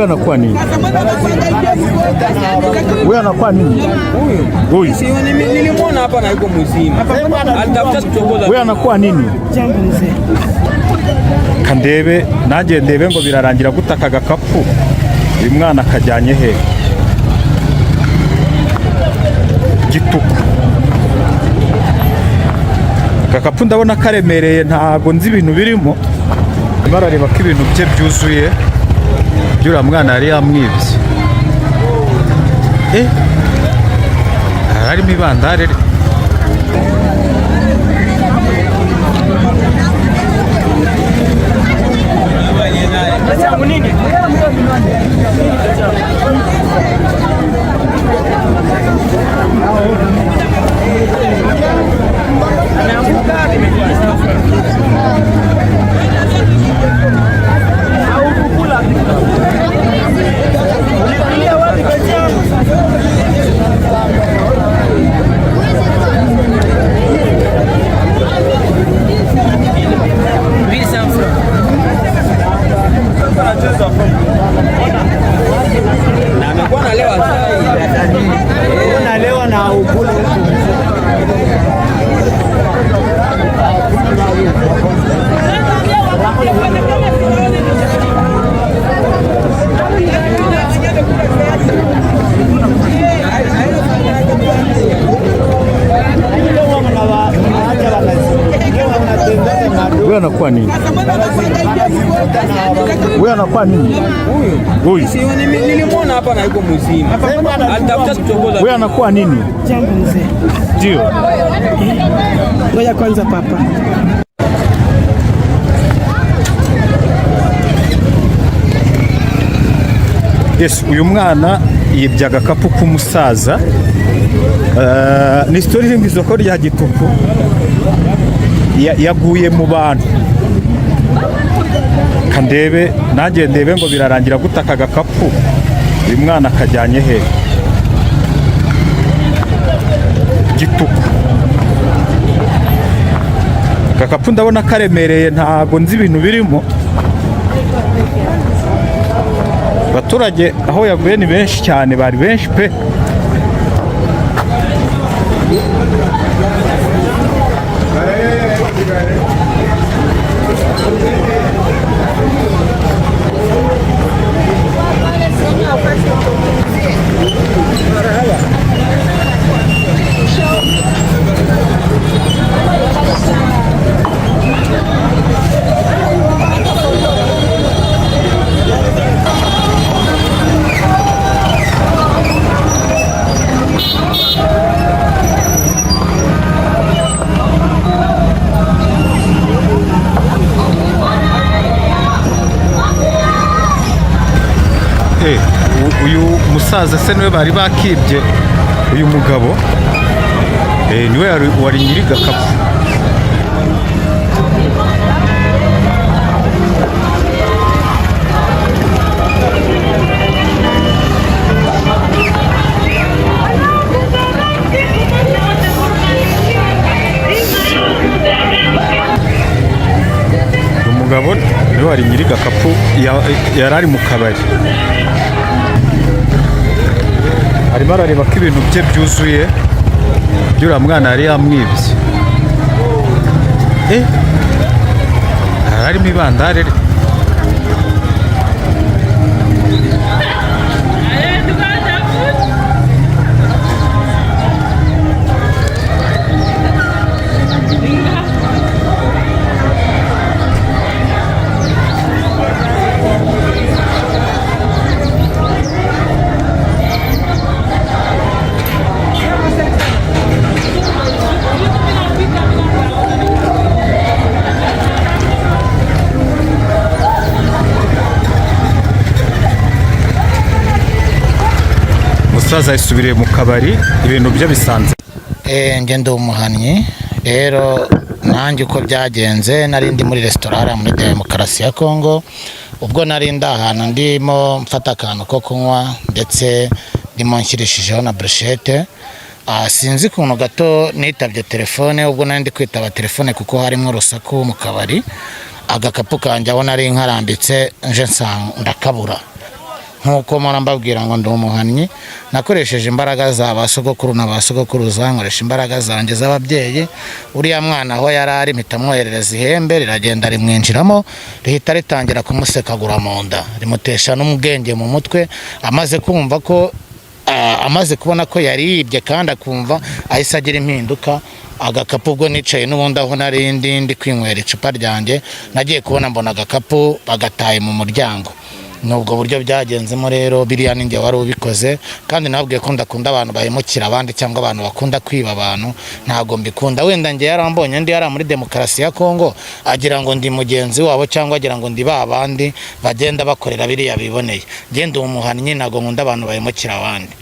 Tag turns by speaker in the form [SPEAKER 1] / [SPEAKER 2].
[SPEAKER 1] Wewe anakuwa nini? Wewe anakuwa nini? Huyu.
[SPEAKER 2] Si nilimwona hapa na yuko mzima. Alitafuta kuchokoza.
[SPEAKER 1] Wewe anakuwa nini?
[SPEAKER 3] Jambo mzee.
[SPEAKER 1] Kandebe naje ndebe ngo birarangira gutaka gakapu. Uyu mwana akajyanye he? Gituku. Gakapu ndabona karemereye ntago nzi ibintu birimo. Barareba ko ibintu bye byuzuye. Byura mwana yari yamwibye. Harimo ibandare. Wewe anakuwa nini? Wewe anakuwa nini? Huyu.
[SPEAKER 2] Si nilimwona hapa na yuko mzima. Alitafuta kuchokoza.
[SPEAKER 1] Wewe anakuwa nini?
[SPEAKER 3] Jambo mzee.
[SPEAKER 1] Ndio.
[SPEAKER 3] Ngoja kwanza papa.
[SPEAKER 1] Yes, uyu mwana yibye agakapu k'umusaza. Ni story y'ingizo ko rya Gituku. Yaguye mu bantu. Kandebe naje ndebe ngo birarangira gutaka agakapu. Uyu mwana akajyanye he? Gituku. Gakapu ndabona karemereye ntago nzi ibintu birimo. Abaturage aho yaguye ni benshi cyane, bari benshi pe. Uyu musaza se niwe bari bakibye uyu mugabo niwe wari nyiri gakapu. Umugabo niwe wari nyiri gakapu yarari mu kabari. Arimo arareba ko ibintu bye byuzuye. Byura mwana yari yamwibye. Harimo ibandare. Umusaza yisubiriye mu kabari ibintu bye bisanze.
[SPEAKER 4] Nge ndi umuhannyi rero nanjye uko byagenze nari ndi muri restaurant muri Demokarasi ya Kongo. Ubwo nari ndahantu ndimo mfata akantu ko kunywa ndetse ndimo nshyirishijeho na brushette. Sinzi kuntu gato nitabye telefone, ubwo nari ndi kwitaba telefone kuko harimo urusaku mu kabari. Agakapu kanjye aho nari nkarambitse nje ndakabura. nkuko mpora mbabwira ngo ndi umuhannyi nakoresheje imbaraga za basogokuru na basogokuruza nkoresha imbaraga zanjye z'ababyeyi uriya mwana aho yari ari mpita mwoherereza ihembe riragenda rimwinjiramo rihita ritangira kumusekagura mu nda rimutesha n'ubwenge mu mutwe amaze kumva ko amaze kubona ko yaribye kandi akumva ahise agira impinduka agakapu ubwo nicaye n'ubundi aho narindi ndi kwinywera icupa ryanjye nagiye kubona mbona agakapu bagataye mu muryango nubwo buryo byagenzemo rero biriya ninjye wari ubikoze kandi nabwiye ko ndakunda abantu bahemukira abandi cyangwa abantu bakunda kwiba abantu ntago mbikunda wenda njye yarambonye ndi yari muri demokarasi ya Kongo agira ngo ndi mugenzi wabo cyangwa agira ngo ndi babandi bagenda bakorera biriya biboneye genda umuhannyi ntago nkunda abantu bahemukira abandi